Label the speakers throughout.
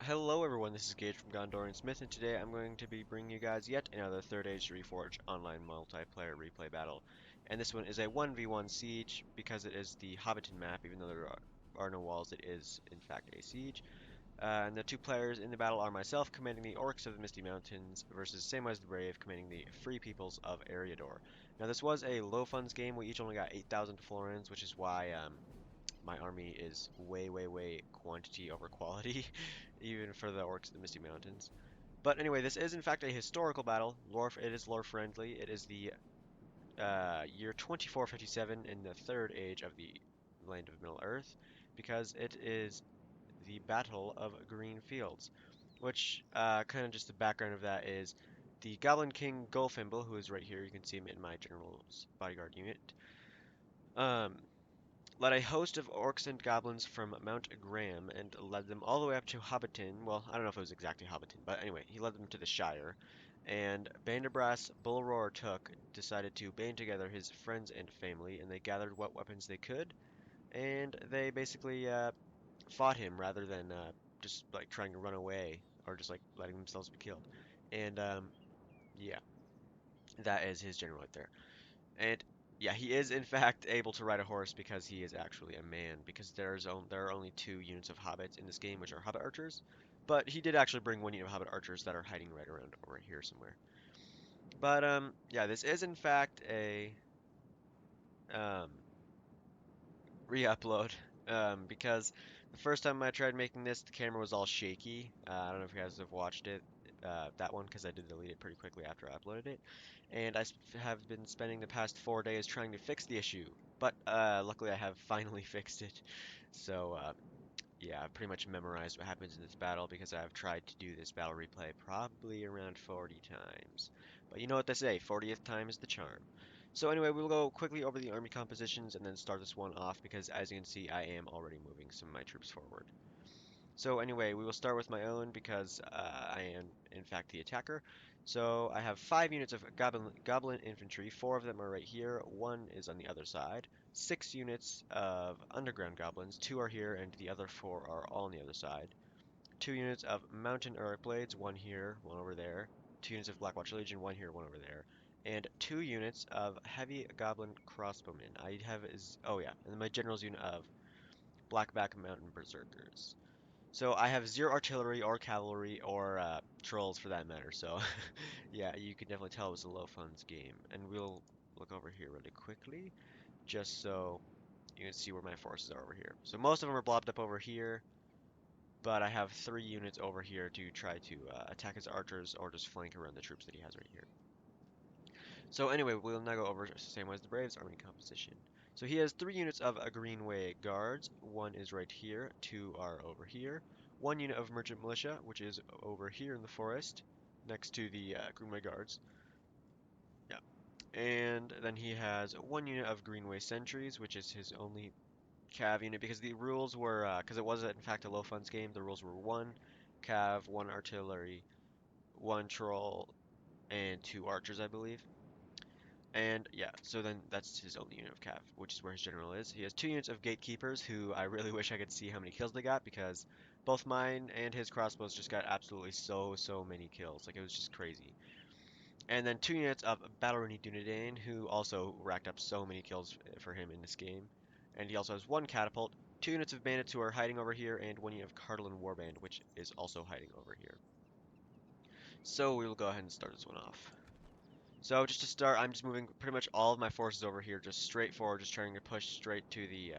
Speaker 1: Hello everyone, this is Gage from Gondor and Smith, and today I'm going to be bringing you guys yet another Third Age Reforged online multiplayer replay battle. And this one is a 1v1 siege because it is the Hobbiton map, even though there are no walls, it is in fact a siege. And the two players in the battle are myself commanding the Orcs of the Misty Mountains versus Samwise the Brave commanding the Free Peoples of Eriador. Now this was a low funds game, we each only got 8,000 florins, which is why my army is way quantity over quality, even for the orcs of the Misty Mountains. But anyway, this is in fact a historical battle. It is lore friendly. It is the year 2457 in the third age of the land of Middle Earth, because it is the Battle of Greenfields, which kind of just the background of that is the Goblin King Golfimbul, who is right here. You can see him in my general's bodyguard unit. Um, Led a host of orcs and goblins from Mount Graham and led them all the way up to Hobbiton. Well, I don't know if it was exactly Hobbiton, but anyway, he led them to the Shire. And Bandorbras, Bullroarer Took decided to band together his friends and family, and they gathered what weapons they could, and they basically fought him rather than just like trying to run away or just like letting themselves be killed. And yeah, that is his general right there. And yeah, he is in fact able to ride a horse because he is actually a man. Because there are only two units of hobbits in this game, which are hobbit archers. But he did actually bring one unit of hobbit archers that are hiding right around over here somewhere. But yeah, this is in fact a um, re-upload. Because the first time I tried making this, the camera was all shaky. I don't know if you guys have watched it, that one, because I did delete it pretty quickly after I uploaded it. And have been spending the past 4 days trying to fix the issue. But luckily I have finally fixed it. So yeah, I've pretty much memorized what happens in this battle because I've tried to do this battle replay probably around 40 times. But you know what they say, 40th time is the charm. So anyway, we'll go quickly over the army compositions and then start this one off because as you can see, I am already moving some of my troops forward. So anyway, we will start with my own because I am in fact the attacker. So I have 5 units of goblin infantry. 4 of them are right here. One is on the other side. 6 units of underground goblins. Two are here, and the other four are all on the other side. 2 units of mountain Uruk blades. One here, one over there. 2 units of Blackwatch Legion. One here, one over there. And 2 units of heavy goblin crossbowmen. I have is oh yeah, and then my general's unit of blackback mountain berserkers. So I have zero artillery or cavalry or trolls for that matter. So yeah, you can definitely tell it was a low funds game. And we'll look over here really quickly, just so you can see where my forces are over here. So most of them are blobbed up over here, but I have 3 units over here to try to attack his archers or just flank around the troops that he has right here. So anyway, we'll now go over same way as the Braves army composition. So he has 3 units of a Greenway Guards. One is right here, two are over here. 1 unit of Merchant Militia, which is over here in the forest, next to the Greenway Guards. Yeah. And then he has 1 unit of Greenway Sentries, which is his only cav unit because the rules were, because it was in fact a low funds game, the rules were 1 cav, 1 artillery, 1 troll, and 2 archers, I believe. And yeah, so then that's his only unit of cav, which is where his general is. He has 2 units of gatekeepers, who I really wish I could see how many kills they got because both mine and his crossbows just got absolutely so many kills. Like it was just crazy. And then 2 units of Ballerini Dunedain, who also racked up so many kills for him in this game. And he also has 1 catapult, 2 units of bandits who are hiding over here, and 1 unit of Cardolan Warband, which is also hiding over here. So we will go ahead and start this one off. So just to start, I'm just moving pretty much all of my forces over here, just straight forward, just trying to push straight to the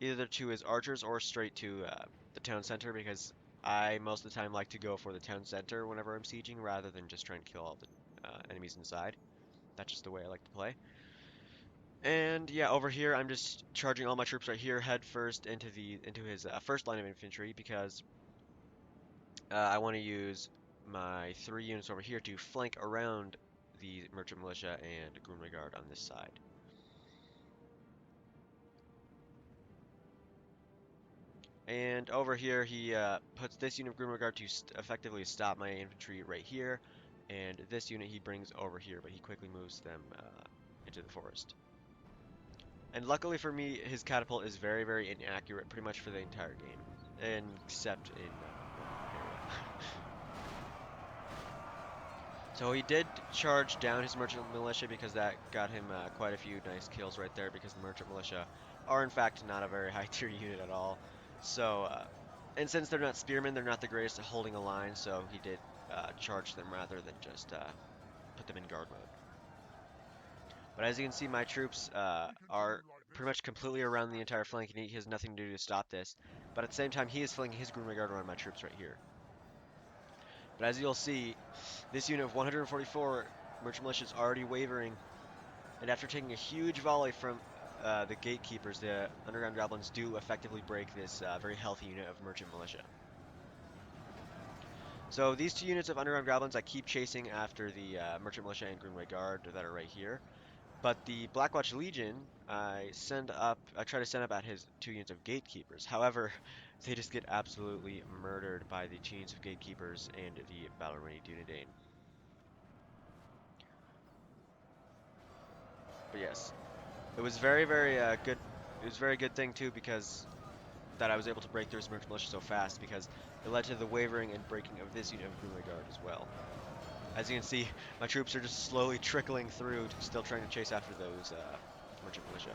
Speaker 1: either to his archers or straight to the town center because I most of the time like to go for the town center whenever I'm sieging rather than just trying to kill all the enemies inside. That's just the way I like to play. And yeah, over here I'm just charging all my troops right here, head first into his first line of infantry because I want to use my 3 units over here to flank around the merchant militia and Grunway Guard on this side. And over here, he puts this unit of Grunway Guard to effectively stop my infantry right here, and this unit he brings over here, but he quickly moves them into the forest. And luckily for me, his catapult is very inaccurate pretty much for the entire game, except in So he did charge down his merchant militia because that got him quite a few nice kills right there because the merchant militia are in fact not a very high tier unit at all. So, and since they're not spearmen, they're not the greatest at holding a line, so he did charge them rather than just put them in guard mode. But as you can see, my troops are pretty much completely around the entire flank, and he has nothing to do to stop this. But at the same time, he is flanking his Green Guard around my troops right here. But as you'll see, this unit of 144 merchant militia is already wavering, and after taking a huge volley from the gatekeepers, the underground goblins do effectively break this very healthy unit of merchant militia. So these two units of underground goblins, I keep chasing after the merchant militia and Greenway Guard that are right here. But the Blackwatch Legion, I try to send up at his two units of gatekeepers. However, they just get absolutely murdered by the two units of gatekeepers and the Ballerini Dunedain. But yes, it was very good. It was a very good thing too because that I was able to break through his merchant militia so fast because it led to the wavering and breaking of this unit of Greenway Guard as well. As you can see, my troops are just slowly trickling through, still trying to chase after those merchant militia.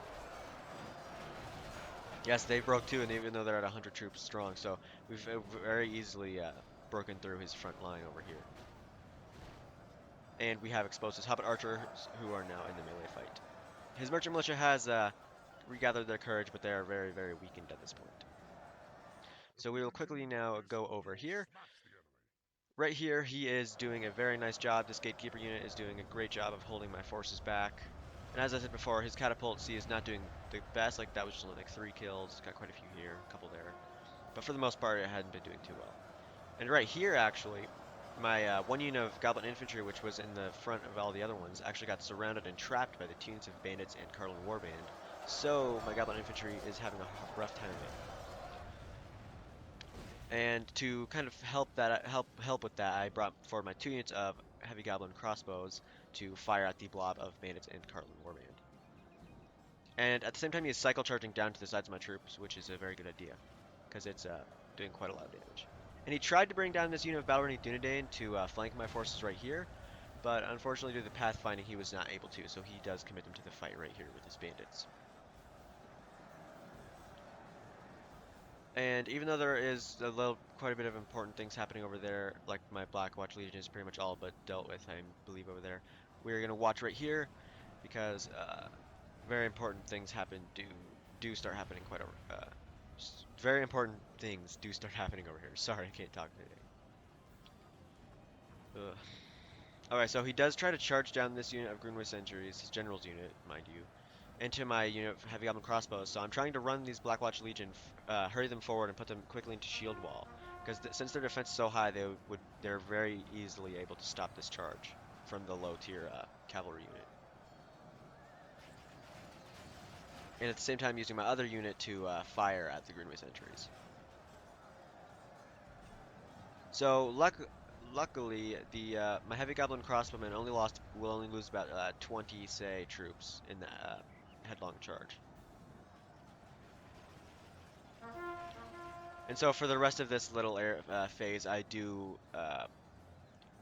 Speaker 1: Yes, they broke too, and even though they're at 100 troops strong, so we've very easily broken through his front line over here. And we have exposed his Hobbit archers, who are now in the melee fight. His merchant militia has regathered their courage, but they are very weakened at this point. So we will quickly now go over here. Right here, he is doing a very nice job. This gatekeeper unit is doing a great job of holding my forces back. And as I said before, his catapult C is not doing the best. Like that was just only like 3 kills. Got quite a few here, a couple there. But for the most part, it hadn't been doing too well. And right here, actually, my one unit of Goblin Infantry, which was in the front of all the other ones, actually got surrounded and trapped by the two units of Bandits and Carlin Warband. So my Goblin Infantry is having a rough time of it. And to kind of help with that, I brought forward my two units of heavy goblin crossbows to fire at the blob of bandits and Carlin Warband. And at the same time, he is cycle charging down to the sides of my troops, which is a very good idea, because it's doing quite a lot of damage. And he tried to bring down this unit of Ballerini Dunedain to flank my forces right here, but unfortunately due to the pathfinding, he was not able to, so he does commit them to the fight right here with his bandits. And even though there is quite a bit of important things happening over there, like my Blackwatch Legion is pretty much all but dealt with, I believe, over there. We're gonna watch right here because very important things do start happening very important things do start happening over here. Sorry, I can't talk today. Ugh. Alright, so he does try to charge down this unit of Greenway Sentries, his general's unit, mind you, into my unit of heavy goblin crossbows. So I'm trying to run these Blackwatch Legion, hurry them forward and put them quickly into shield wall, because since their defense is so high, they're very easily able to stop this charge from the low tier cavalry unit. And at the same time, using my other unit to fire at the Greenway Sentries. So luckily, the my heavy goblin crossbowmen will only lose about 20, say, troops in the headlong charge. And so for the rest of this little phase,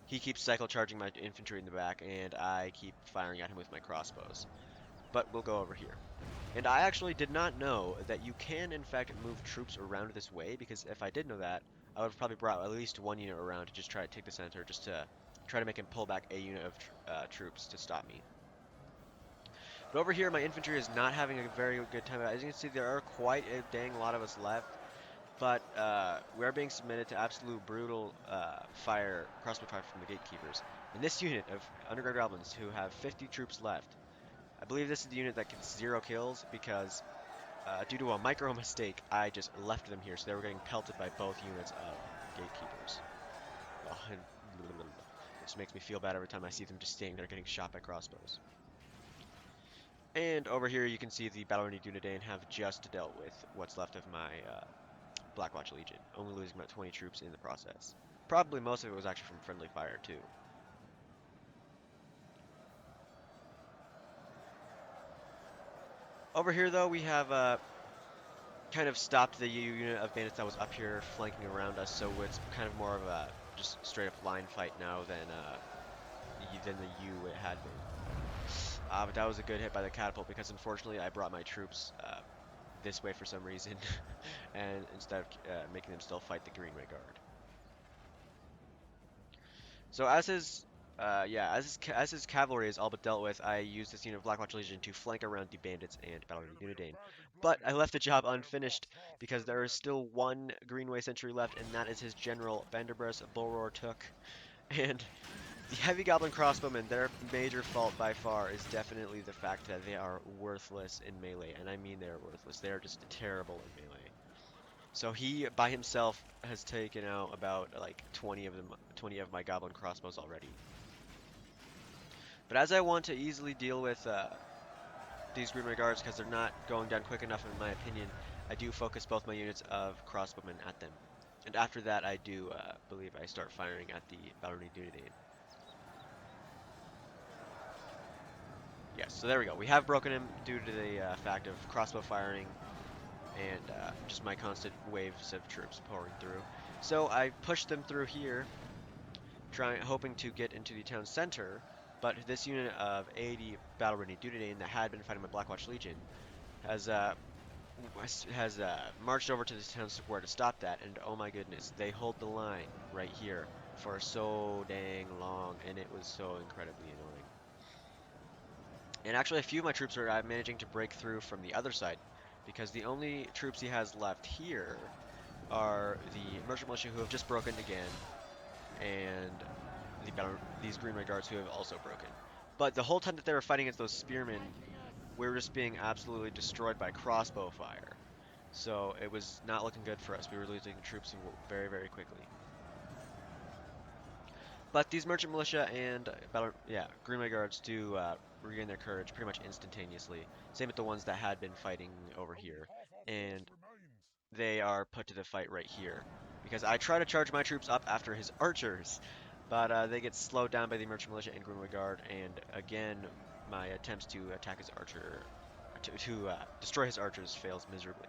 Speaker 1: he keeps cycle charging my infantry in the back, and I keep firing at him with my crossbows. But we'll go over here. And I actually did not know that you can, in fact, move troops around this way, because if I did know that, I would have probably brought at least one unit around to just try to take the center, just to try to make him pull back a unit of troops to stop me. But over here, my infantry is not having a very good time. As you can see, there are quite a dang lot of us left. But we're being submitted to absolute brutal crossbow fire from the gatekeepers. And this unit of underground goblins who have 50 troops left, I believe this is the unit that gets 0 kills because due to a micro mistake, I just left them here, so they were getting pelted by both units of gatekeepers. Oh, and it just makes me feel bad every time I see them just staying there getting shot by crossbows. And over here you can see the Ballerini Dunedain have just dealt with what's left of my Blackwatch Legion, only losing about 20 troops in the process. Probably most of it was actually from friendly fire, too. Over here, though, we have kind of stopped the unit of bandits that was up here flanking around us, so it's kind of more of a just straight up line fight now than the U it had been. But that was a good hit by the catapult because unfortunately I brought my troops this way for some reason, and instead of making them still fight the Greenway Guard. So as his cavalry is all but dealt with, I used this unit of Blackwatch Legion to flank around the bandits and Battle Dunedain. But I left the job unfinished because there is still one Greenway sentry left, and that is his general Bandorbras Bullroarer took. And the heavy goblin crossbowmen, their major fault by far is definitely the fact that they are worthless in melee, and I mean they are worthless. They are just terrible in melee. So he, by himself, has taken out about like 20 of my goblin crossbows already. But as I want to easily deal with these Green Guards because they're not going down quick enough in my opinion, I do focus both my units of crossbowmen at them. And after that, I do believe I start firing at the Ballerine Dunedain. Yes, so there we go. We have broken him due to the fact of crossbow firing and just my constant waves of troops pouring through. So I pushed them through here, hoping to get into the town center, but this unit of 80 Ballerine Dunedain that had been fighting my Blackwatch Legion has marched over to the town square to stop that, and oh my goodness, they hold the line right here for so dang long, and it was so incredibly annoying. And actually, a few of my troops are managing to break through from the other side, because the only troops he has left here are the merchant militia who have just broken again, and these Green Red Guards who have also broken. But the whole time that they were fighting against those spearmen, we were just being absolutely destroyed by crossbow fire. So it was not looking good for us. We were losing troops very, very quickly. But these merchant militia and Greenway guards do regain their courage pretty much instantaneously. Same with the ones that had been fighting over here, and they are put to the fight right here because I try to charge my troops up after his archers, but they get slowed down by the merchant militia and Greenway guard, and again my attempts to attack his archer to destroy his archers fails miserably.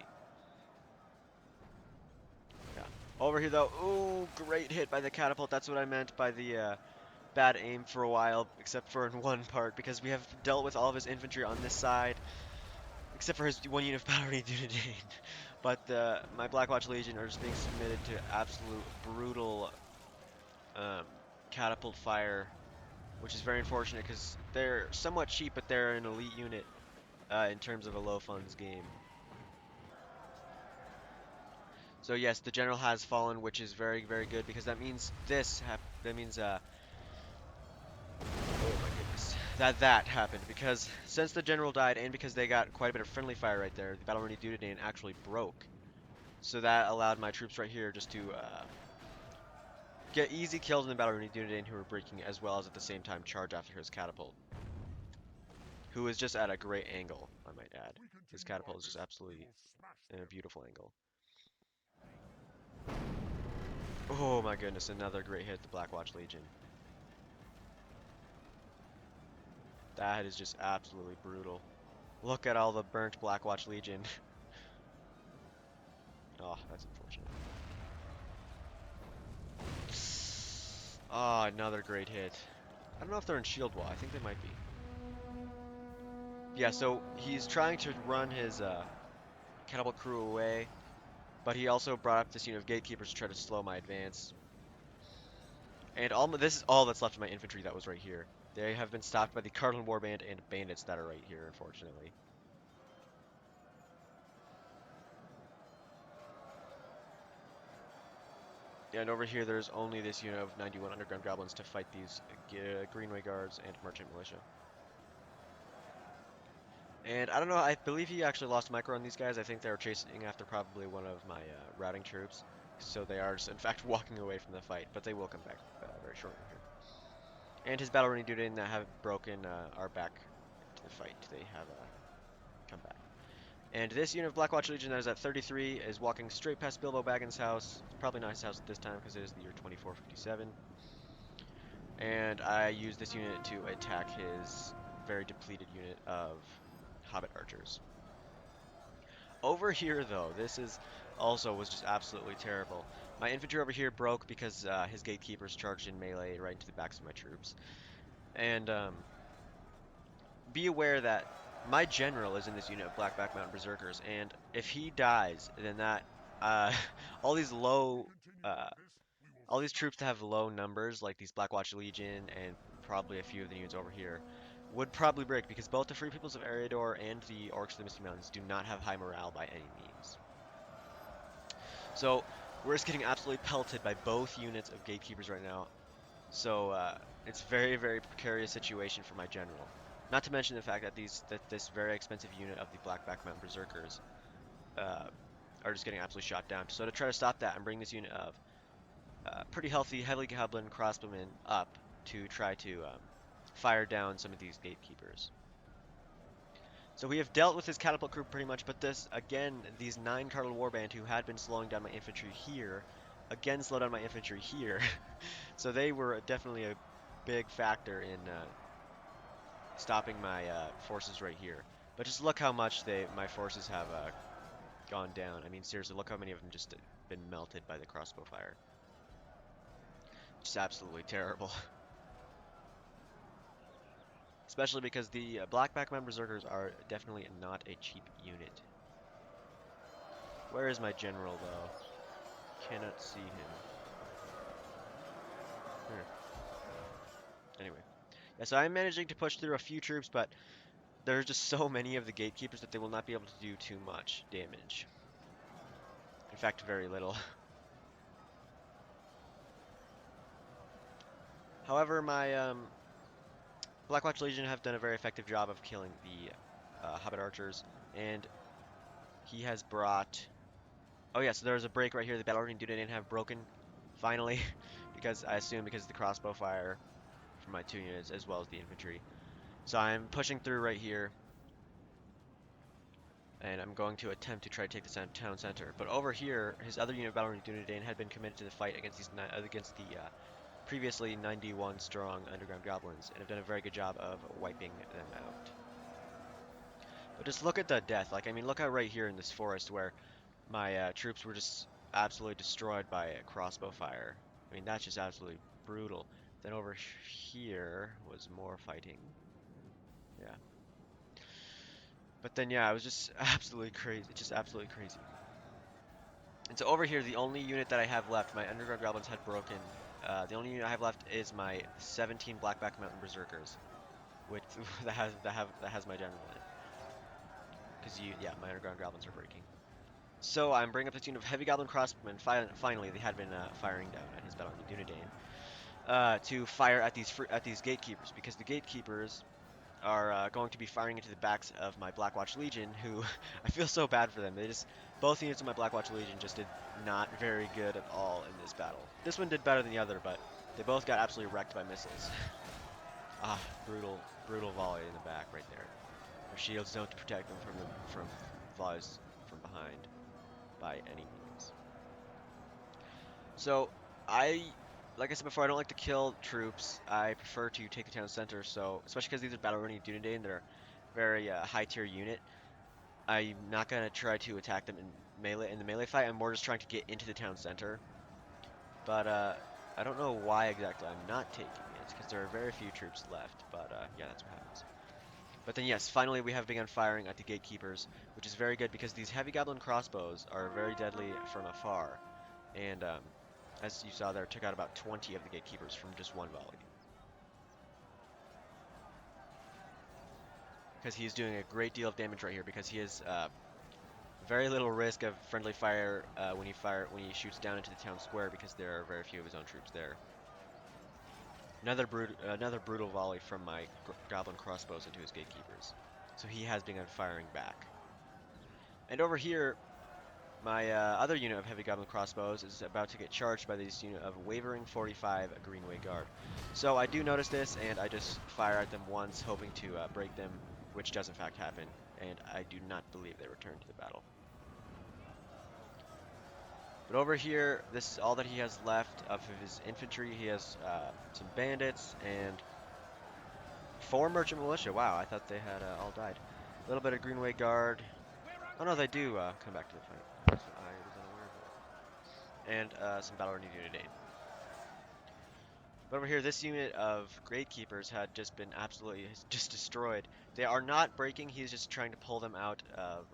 Speaker 1: Yeah. Over here though, ooh, great hit by the catapult. That's what I meant by the bad aim for a while, except for in one part, because we have dealt with all of his infantry on this side, except for his one unit of Battery Dunedain. But my Blackwatch Legion are just being submitted to absolute brutal um, catapult fire, which is very unfortunate because they're somewhat cheap, but they're an elite unit in terms of a low funds game. So yes, the general has fallen, which is very, very good because that means oh my goodness. That happened because since the general died and because they got quite a bit of friendly fire right there, the Battle Ready Dunedain actually broke. So that allowed my troops right here just to get easy kills in the Battle Ready Dunedain who were breaking as well as at the same time charge after his catapult. Who is just at a great angle, I might add. His catapult is just absolutely in a beautiful angle. Oh my goodness, another great hit, the Blackwatch Legion. That is just absolutely brutal. Look at all the burnt Blackwatch Legion. Oh, that's unfortunate. Oh, another great hit. I don't know if they're in shield wall. I think they might be. Yeah, so he's trying to run his catapult crew away, but he also brought up this unit of gatekeepers to try to slow my advance. And this is all that's left of my infantry that was right here. They have been stopped by the Cardinal Warband and bandits that are right here, unfortunately. And over here, there's only this unit of 91 underground goblins to fight these Greenway guards and merchant militia. And I don't know, I believe he actually lost micro on these guys. I think they were chasing after probably one of my routing troops. So they are just, in fact, walking away from the fight, but they will come back very shortly here. And his battle running dude that have broken are back to the fight. They have come back. And this unit of Blackwatch Legion that is at 33 is walking straight past Bilbo Baggins' house. Probably not his house at this time because it is the year 2457. And I use this unit to attack his very depleted unit of Hobbit archers. Over here, though, this is also was just absolutely terrible. My infantry over here broke because his gatekeepers charged in melee right into the backs of my troops. And be aware that my general is in this unit of Blackback Mountain Berserkers, and if he dies, then that uh, all these low, uh, all these troops that have low numbers, like these Blackwatch Legion and probably a few of the units over here, would probably break because both the Free Peoples of Eriador and the Orcs of the Misty Mountains do not have high morale by any means. So we're just getting absolutely pelted by both units of Gatekeepers right now. So it's very, very precarious situation for my general. Not to mention the fact that this very expensive unit of the Blackback Mountain Berserkers uh, are just getting absolutely shot down. So to try to stop that and bring this unit of pretty healthy, heavily goblin crossbowmen up to try to fire down some of these gatekeepers. So we have dealt with this catapult crew pretty much, but this, again, these 9 Turtle Warband who had been slowing down my infantry here, again slowed down my infantry here. So they were definitely a big factor in stopping my forces right here. But just look how much my forces have gone down. I mean, seriously, look how many of them just been melted by the crossbow fire. Just absolutely terrible. Especially because the Blackback Mountain Berserkers are definitely not a cheap unit. Where is my general, though? Cannot see him. Anyway. Yeah, so I'm managing to push through a few troops, but there's just so many of the gatekeepers that they will not be able to do too much damage. In fact, very little. However, my Blackwatch Legion have done a very effective job of killing the Hobbit Archers, and he has brought... Oh yeah, so there's a break right here. The Battle Ring didn't have broken, finally, because I assume because of the crossbow fire from my 2 units as well as the infantry. So I'm pushing through right here, and I'm going to attempt to try to take the town center. But over here, his other unit, Battle Ring Dunedain, had been committed to the fight against the previously 91 strong underground goblins, and have done a very good job of wiping them out. But just look at the death. Like, I mean, look out right here in this forest where my troops were just absolutely destroyed by a crossbow fire. I mean, that's just absolutely brutal. Then over here was more fighting. Yeah. But then, yeah, it was just absolutely crazy. Just absolutely crazy. And so over here, the only unit that I have left, my underground goblins had broken. The only unit I have left is my 17 Blackback Mountain Berserkers, which that has my general in it. Because yeah, my underground goblins are breaking. So I'm bringing up this unit of heavy goblin crossbowmen. Finally, they had been firing down at his battle unit Dunedain to fire at these gatekeepers, because the gatekeepers are going to be firing into the backs of my Blackwatch Legion, who I feel so bad for them. Both units of my Blackwatch Legion just did not very good at all in this battle. This one did better than the other, but they both got absolutely wrecked by missiles. Ah, brutal volley in the back right there. Their shields don't protect them from volleys from behind by any means. So like I said before, I don't like to kill troops. I prefer to take the town center. So especially because these are battle running Dunedain, they're very high tier unit. I'm not gonna try to attack them in the melee fight. I'm more just trying to get into the town center. But I don't know why exactly I'm not taking it, because there are very few troops left. But yeah, that's what happens. But then yes, finally we have begun firing at the gatekeepers, which is very good because these heavy goblin crossbows are very deadly from afar. And as you saw there, took out about 20 of the gatekeepers from just one volley. Because he is doing a great deal of damage right here, because he has very little risk of friendly fire when he shoots down into the town square, because there are very few of his own troops there. Another brutal volley from my goblin crossbows into his gatekeepers. So he has begun firing back. And over here, my other unit of heavy goblin crossbows is about to get charged by this unit of wavering 45 Greenway Guard. So I do notice this, and I just fire at them once, hoping to break them, which does in fact happen, and I do not believe they return to the battle. But over here, this is all that he has left of his infantry. He has some bandits and 4 merchant militia. Wow, I thought they had all died. A little bit of Greenway Guard. Oh no, they do come back to the fight. I was unaware of that. And some battle renewed unit aid. But over here, this unit of Gatekeepers had just been absolutely just destroyed. They are not breaking. He's just trying to pull them out of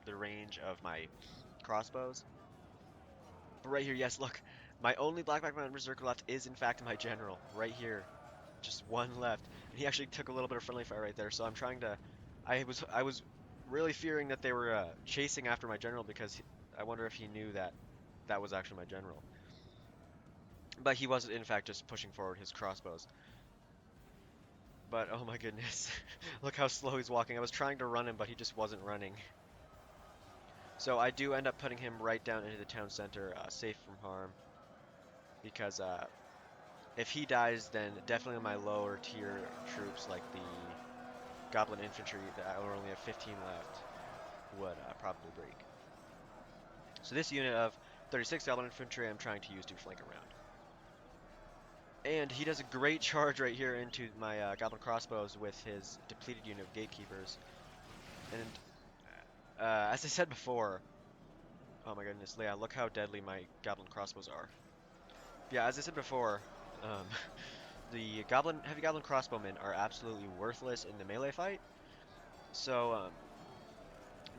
Speaker 1: the range of my crossbows. But right here, yes, look, my only Blackback Mountain Berserker left is in fact my general right here. Just one left, and he actually took a little bit of friendly fire right there. So I'm trying to. I was really fearing that they were chasing after my general because I wonder if he knew that that was actually my general. But he was in fact just pushing forward his crossbows. But oh my goodness, look how slow he's walking. I was trying to run him, but he just wasn't running. So I do end up putting him right down into the town center, safe from harm, because if he dies, then definitely my lower tier troops, like the Goblin infantry that I only have 15 left, would probably break. So this unit of 36 Goblin infantry I'm trying to use to flank around. And he does a great charge right here into my Goblin crossbows with his depleted unit of Gatekeepers. And as I said before, oh my goodness, yeah, look how deadly my Goblin crossbows are. Yeah, as I said before, um, the heavy Goblin crossbowmen are absolutely worthless in the melee fight. So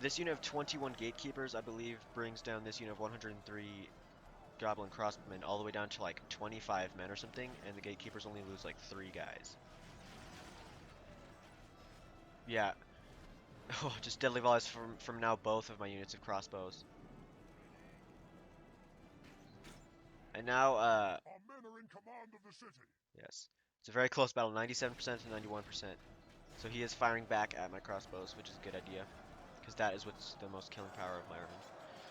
Speaker 1: this unit of 21 Gatekeepers, I believe, brings down this unit of 103 Goblin crossbowmen all the way down to like 25 men or something, and the Gatekeepers only lose like 3 guys. Yeah. Oh, just deadly volleys from now both of my units of crossbows. And now,
Speaker 2: Our men are in command of the city.
Speaker 1: yes, it's a very close battle, 97% to 91%. So he is firing back at my crossbows, which is a good idea, because that is what's the most killing power of my army.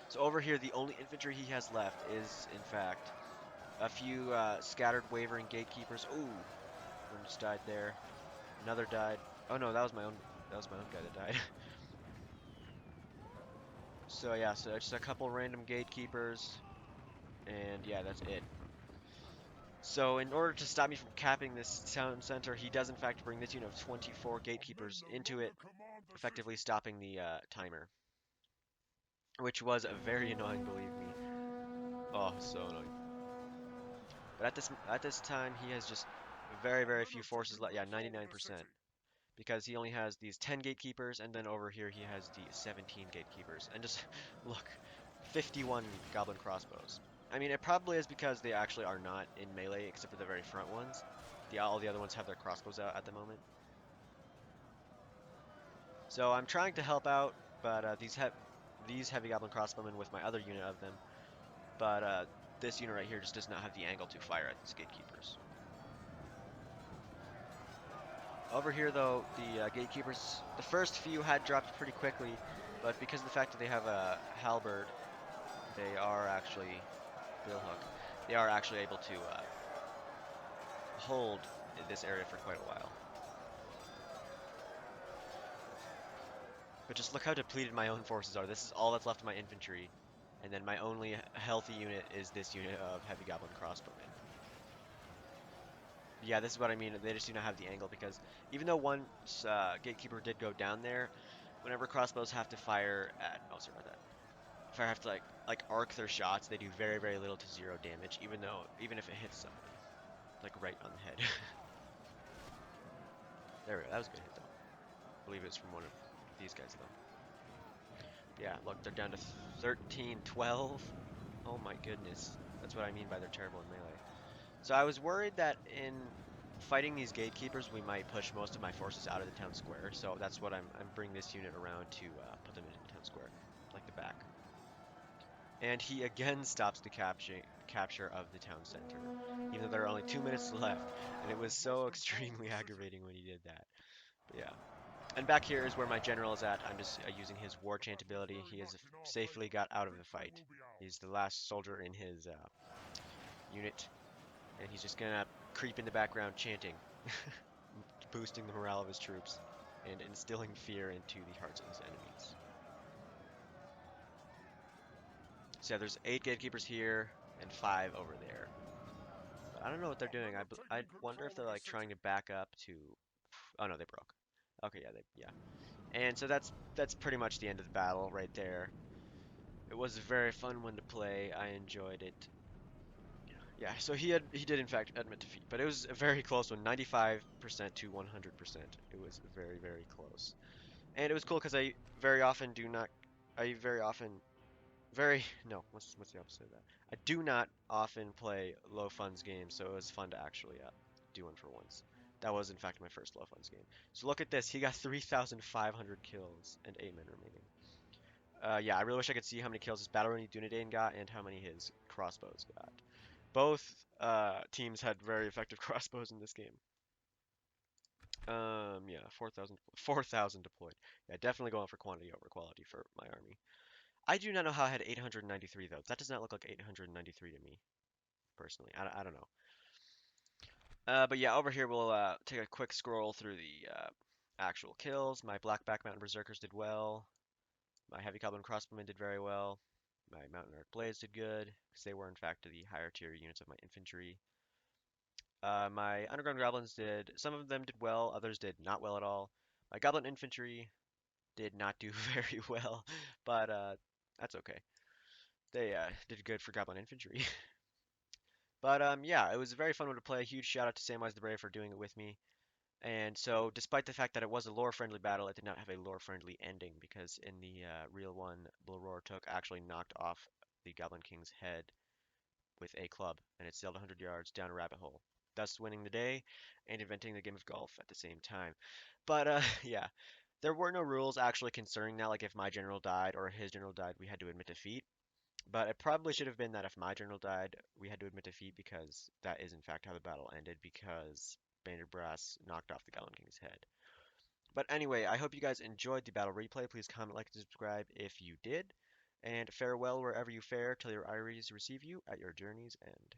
Speaker 1: So over here, the only infantry he has left is, in fact, a few scattered wavering gatekeepers. Ooh, one just died there. Another died. Oh no, that was my own. That was my own guy that died. So yeah, so just a couple random gatekeepers, and yeah, that's it. So in order to stop me from capping this town center, he does in fact bring this unit of 24 gatekeepers into it, effectively stopping the timer, which was very annoying, believe me. Oh, so annoying. But at this time, he has just very few forces left. Yeah, 99%, because he only has these 10 gatekeepers, and then over here he has the 17 gatekeepers, and just look, 51 goblin crossbows. I mean, it probably is because they actually are not in melee except for the very front ones. All the other ones have their crossbows out at the moment. So I'm trying to help out, but these heavy goblin crossbowmen with my other unit of them, but this unit right here just does not have the angle to fire at these gatekeepers. Over here, though, the gatekeepers, the first few had dropped pretty quickly, but because of the fact that they have a halberd, they are actually billhook. They are actually able to hold this area for quite a while. But just look how depleted my own forces are. This is all that's left of my infantry, and then my only healthy unit is this unit of heavy goblin crossbowmen. Yeah, this is what I mean. They just do not have the angle because even though one gatekeeper did go down there, whenever crossbows have to fire at, oh sorry about that, if I have to like arc their shots, they do very little to zero damage, even if it hits somebody, like right on the head. There we go. That was a good hit though. I believe it's from one of these guys though. Yeah, look, they're down to 13, 12. Oh my goodness. That's what I mean by they're terrible in melee. So I was worried that in fighting these gatekeepers, we might push most of my forces out of the town square. So that's what I'm bringing this unit around to put them into the town square, like the back. And he again stops the capture of the town center, even though there are only 2 minutes left. And it was so extremely aggravating when he did that. But yeah. And back here is where my general is at. I'm just using his war chant ability. He has safely got out of the fight. He's the last soldier in his unit, and he's just gonna creep in the background chanting, boosting the morale of his troops, and instilling fear into the hearts of his enemies. So yeah, there's 8 gatekeepers here and 5 over there. But I don't know what they're doing. I wonder if they're like trying to back up to. Oh no, they broke. Okay, yeah, yeah. And so that's pretty much the end of the battle right there. It was a very fun one to play. I enjoyed it. Yeah, so he did in fact admit defeat, but it was a very close one, 95% to 100%. It was very, very close. And it was cool because very often do not I very often very no, what's the opposite of that? I do not often play low funds games, so it was fun to actually do one for once. That was in fact my first low funds game. So look at this, he got 3,500 kills and 8 men remaining. Yeah, I really wish I could see how many kills his Battle Dunedain got and how many his crossbows got. Both teams had very effective crossbows in this game. Yeah, 4,000 deployed. Yeah, definitely going for quantity over quality for my army. I do not know how I had 893 though. That does not look like 893 to me, personally. I don't know. But yeah, over here we'll take a quick scroll through the actual kills. My Blackback Mountain Berserkers did well. My Heavy Goblin Crossbowmen did very well. My Mountain Arc Blades did good, because they were in fact the higher tier units of my infantry. My Underground Goblins did, some of them did well, others did not well at all. My Goblin Infantry did not do very well, but that's okay. They did good for Goblin Infantry. But yeah, it was a very fun one to play. Huge shout out to Samwise the Brave for doing it with me. And so, despite the fact that it was a lore-friendly battle, it did not have a lore-friendly ending because in the real one, Bullroarer took actually knocked off the Goblin King's head with a club, and it sailed 100 yards down a rabbit hole, thus winning the day and inventing the game of golf at the same time. But yeah, there were no rules actually concerning that, like if my general died or his general died, we had to admit defeat. But it probably should have been that if my general died, we had to admit defeat because that is in fact how the battle ended because Bandorbras knocked off the Goblin King's head. But anyway, I hope you guys enjoyed the battle replay. Please comment, like, and subscribe if you did. And farewell wherever you fare till your eyries receive you at your journey's end.